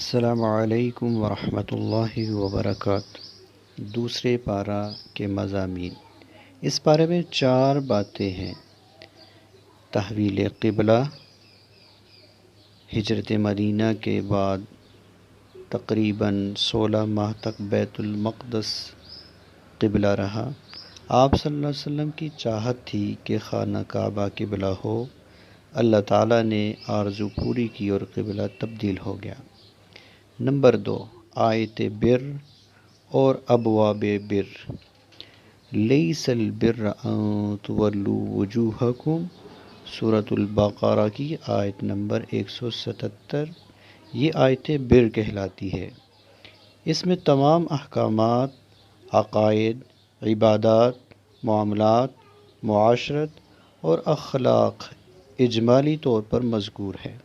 السلام علیکم ورحمۃ اللہ وبرکاتہ۔ دوسرے پارہ کے مضامین۔ اس پارے میں 4 باتیں ہیں: تحویل قبلہ، ہجرت مدینہ کے بعد تقریباً 16 ماہ تک بیت المقدس قبلہ رہا۔ آپ صلی اللہ علیہ وسلم کی چاہت تھی کہ خانہ کعبہ قبلہ ہو، اللہ تعالیٰ نے آرزو پوری کی اور قبلہ تبدیل ہو گیا۔ نمبر 2، آیت بر اور ابواب بر۔ لیس البر ان تولوا وجوہکم، سورۃ البقرہ کی آیت نمبر 177، یہ آیت بر کہلاتی ہے۔ اس میں تمام احکامات، عقائد، عبادات، معاملات، معاشرت اور اخلاق اجمالی طور پر مذکور ہے۔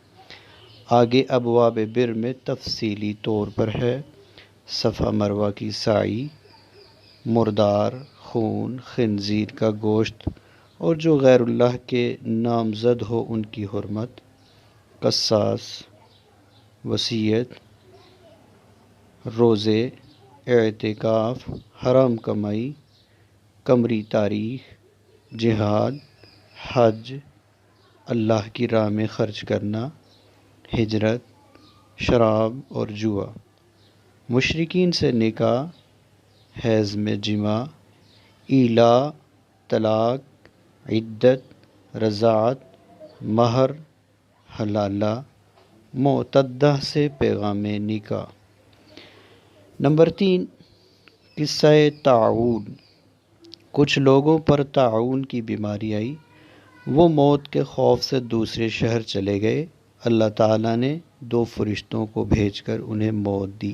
آگے ابواب بر میں تفصیلی طور پر ہے: صفا مروہ کی سعی، مردار، خون، خنزیر کا گوشت اور جو غیر اللہ کے نامزد ہو ان کی حرمت، قصاص، وصیت، روزے، اعتکاف، حرام کمائی، قمری تاریخ، جہاد، حج، اللہ کی راہ میں خرچ کرنا، ہجرت، شراب اور جوا، مشرکین سے نکاح، حیض میں جماع، ایلا، طلاق، عدت، رضاعت، مہر، حلالہ، معتدہ سے پیغام نکاح۔ نمبر 3، قصہ طاعون۔ کچھ لوگوں پر طاعون کی بیماری آئی، وہ موت کے خوف سے دوسرے شہر چلے گئے۔ اللہ تعالیٰ نے 2 فرشتوں کو بھیج کر انہیں موت دی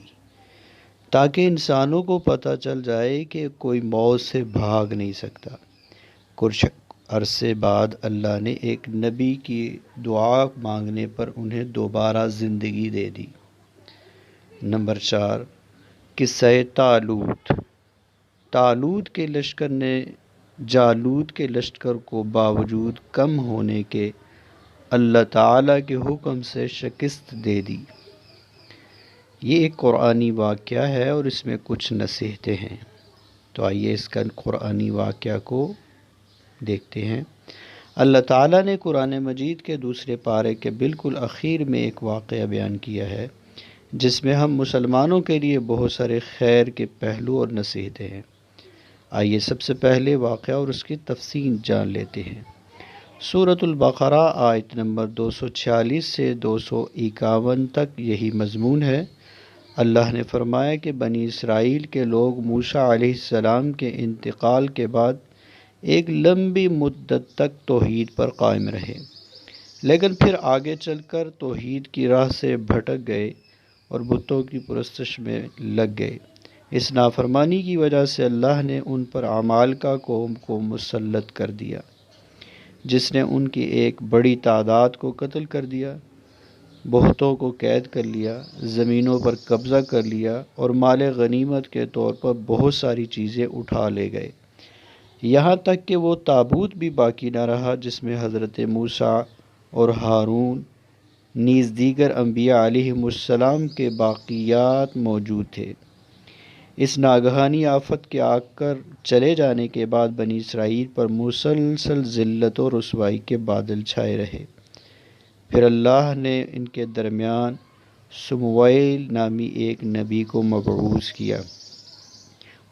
تاکہ انسانوں کو پتہ چل جائے کہ کوئی موت سے بھاگ نہیں سکتا۔ کچھ عرصے بعد اللہ نے ایک نبی کی دعا مانگنے پر انہیں دوبارہ زندگی دے دی۔ نمبر 4، قصہ طالوت۔ طالوت کے لشکر نے جالوت کے لشکر کو باوجود کم ہونے کے اللہ تعالیٰ کے حکم سے شکست دے دی۔ یہ ایک قرآنی واقعہ ہے اور اس میں کچھ نصیحتیں ہیں، تو آئیے اس کا قرآنی واقعہ کو دیکھتے ہیں۔ اللہ تعالیٰ نے قرآن مجید کے دوسرے پارے کے بالکل اخیر میں ایک واقعہ بیان کیا ہے جس میں ہم مسلمانوں کے لیے بہت سارے خیر کے پہلو اور نصیحتیں ہیں۔ آئیے سب سے پہلے واقعہ اور اس کی تفصیل جان لیتے ہیں۔ سورۃ البقرہ آیت نمبر 246 سے 251 تک یہی مضمون ہے۔ اللہ نے فرمایا کہ بنی اسرائیل کے لوگ موسیٰ علیہ السلام کے انتقال کے بعد ایک لمبی مدت تک توحید پر قائم رہے، لیکن پھر آگے چل کر توحید کی راہ سے بھٹک گئے اور بتوں کی پرستش میں لگ گئے۔ اس نافرمانی کی وجہ سے اللہ نے ان پر عمالقہ قوم کو مسلط کر دیا، جس نے ان کی ایک بڑی تعداد کو قتل کر دیا، بہتوں کو قید کر لیا، زمینوں پر قبضہ کر لیا اور مال غنیمت کے طور پر بہت ساری چیزیں اٹھا لے گئے، یہاں تک کہ وہ تابوت بھی باقی نہ رہا جس میں حضرت موسیٰ اور ہارون نیز دیگر انبیاء علیہم السلام کے باقیات موجود تھے۔ اس ناگہانی آفت کے آ کر چلے جانے کے بعد بنی اسرائیل پر مسلسل ذلت و رسوائی کے بادل چھائے رہے۔ پھر اللہ نے ان کے درمیان سموئیل نامی ایک نبی کو مبعوث کیا۔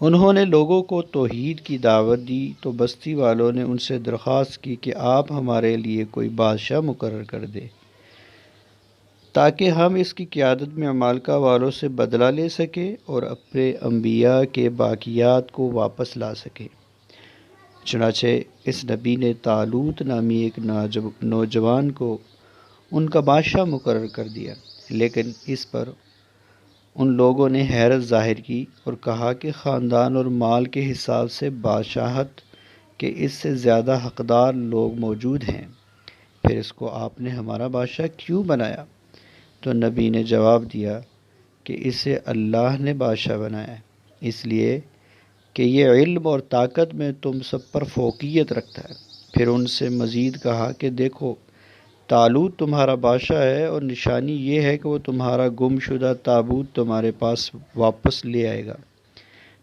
انہوں نے لوگوں کو توحید کی دعوت دی تو بستی والوں نے ان سے درخواست کی کہ آپ ہمارے لیے کوئی بادشاہ مقرر کر دیں تاکہ ہم اس کی قیادت میں عمالقہ والوں سے بدلہ لے سکیں اور اپنے انبیاء کے باقیات کو واپس لا سکیں۔ چنانچہ اس نبی نے طالوت نامی ایک نوجوان کو ان کا بادشاہ مقرر کر دیا، لیکن اس پر ان لوگوں نے حیرت ظاہر کی اور کہا کہ خاندان اور مال کے حساب سے بادشاہت کے اس سے زیادہ حقدار لوگ موجود ہیں، پھر اس کو آپ نے ہمارا بادشاہ کیوں بنایا؟ تو نبی نے جواب دیا کہ اسے اللہ نے بادشاہ بنایا ہے اس لیے کہ یہ علم اور طاقت میں تم سب پر فوقیت رکھتا ہے۔ پھر ان سے مزید کہا کہ دیکھو، طالوت تمہارا بادشاہ ہے اور نشانی یہ ہے کہ وہ تمہارا گم شدہ تابوت تمہارے پاس واپس لے آئے گا۔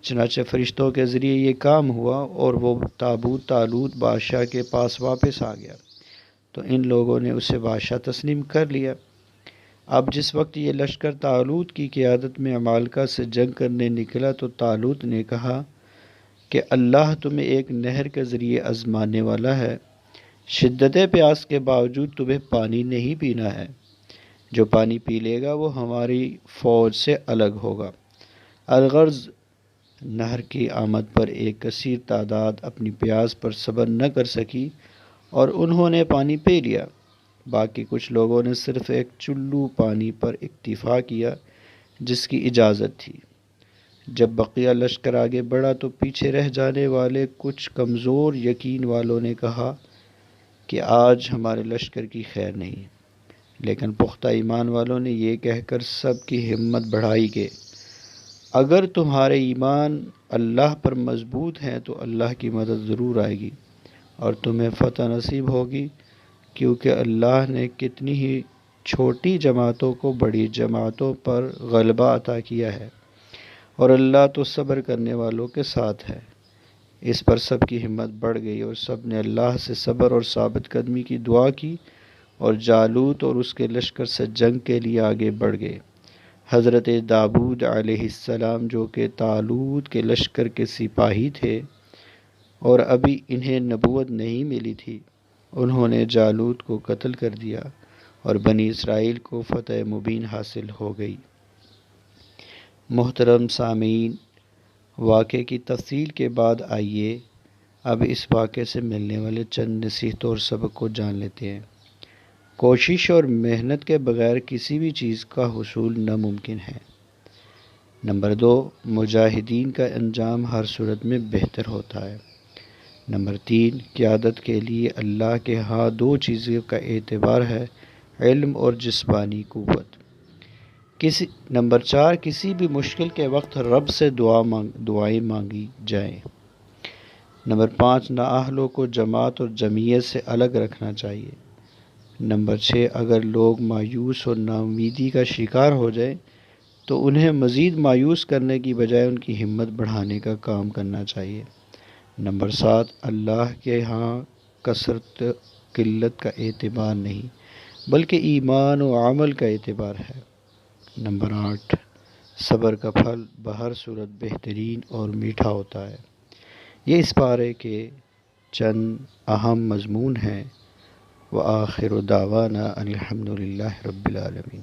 چنانچہ فرشتوں کے ذریعے یہ کام ہوا اور وہ تابوت طالوت بادشاہ کے پاس واپس آ گیا، تو ان لوگوں نے اسے بادشاہ تسلیم کر لیا۔ اب جس وقت یہ لشکر طالوت کی قیادت میں عمالقہ سے جنگ کرنے نکلا تو طالوت نے کہا کہ اللہ تمہیں ایک نہر کے ذریعے آزمانے والا ہے، شدت پیاس کے باوجود تمہیں پانی نہیں پینا ہے، جو پانی پی لے گا وہ ہماری فوج سے الگ ہوگا۔ الغرض نہر کی آمد پر ایک کثیر تعداد اپنی پیاس پر صبر نہ کر سکی اور انہوں نے پانی پی لیا۔ باقی کچھ لوگوں نے صرف ایک چلو پانی پر اکتفا کیا جس کی اجازت تھی۔ جب بقیہ لشکر آگے بڑھا تو پیچھے رہ جانے والے کچھ کمزور یقین والوں نے کہا کہ آج ہمارے لشکر کی خیر نہیں، لیکن پختہ ایمان والوں نے یہ کہہ کر سب کی ہمت بڑھائی کہ اگر تمہارے ایمان اللہ پر مضبوط ہیں تو اللہ کی مدد ضرور آئے گی اور تمہیں فتح نصیب ہوگی، کیونکہ اللہ نے کتنی ہی چھوٹی جماعتوں کو بڑی جماعتوں پر غلبہ عطا کیا ہے، اور اللہ تو صبر کرنے والوں کے ساتھ ہے۔ اس پر سب کی ہمت بڑھ گئی اور سب نے اللہ سے صبر اور ثابت قدمی کی دعا کی اور جالوت اور اس کے لشکر سے جنگ کے لیے آگے بڑھ گئے۔ حضرت داؤد علیہ السلام جو کہ طالوت کے لشکر کے سپاہی تھے اور ابھی انہیں نبوت نہیں ملی تھی، انہوں نے جالوت کو قتل کر دیا اور بنی اسرائیل کو فتح مبین حاصل ہو گئی۔ محترم سامعین، واقعے کی تفصیل کے بعد آئیے اب اس واقعے سے ملنے والے چند نصیحتوں اور سبق کو جان لیتے ہیں۔ کوشش اور محنت کے بغیر کسی بھی چیز کا حصول ناممکن ہے۔ نمبر 2، مجاہدین کا انجام ہر صورت میں بہتر ہوتا ہے۔ نمبر 3، قیادت کے لیے اللہ کے ہاں 2 چیزوں کا اعتبار ہے، علم اور جسمانی قوت۔ نمبر 4، کسی بھی مشکل کے وقت رب سے دعائیں مانگی جائیں۔ نمبر 5، نااہلوں کو جماعت اور جمعیت سے الگ رکھنا چاہیے۔ نمبر 6، اگر لوگ مایوس اور نا امیدی کا شکار ہو جائیں تو انہیں مزید مایوس کرنے کی بجائے ان کی ہمت بڑھانے کا کام کرنا چاہیے۔ نمبر 7، اللہ کے ہاں کثرت قلت کا اعتبار نہیں بلکہ ایمان و عمل کا اعتبار ہے۔ نمبر 8، صبر کا پھل بہر صورت بہترین اور میٹھا ہوتا ہے۔ یہ اس پارے کے چند اہم مضمون ہیں۔ وآخر دعوانا الحمد للہ رب العالمین۔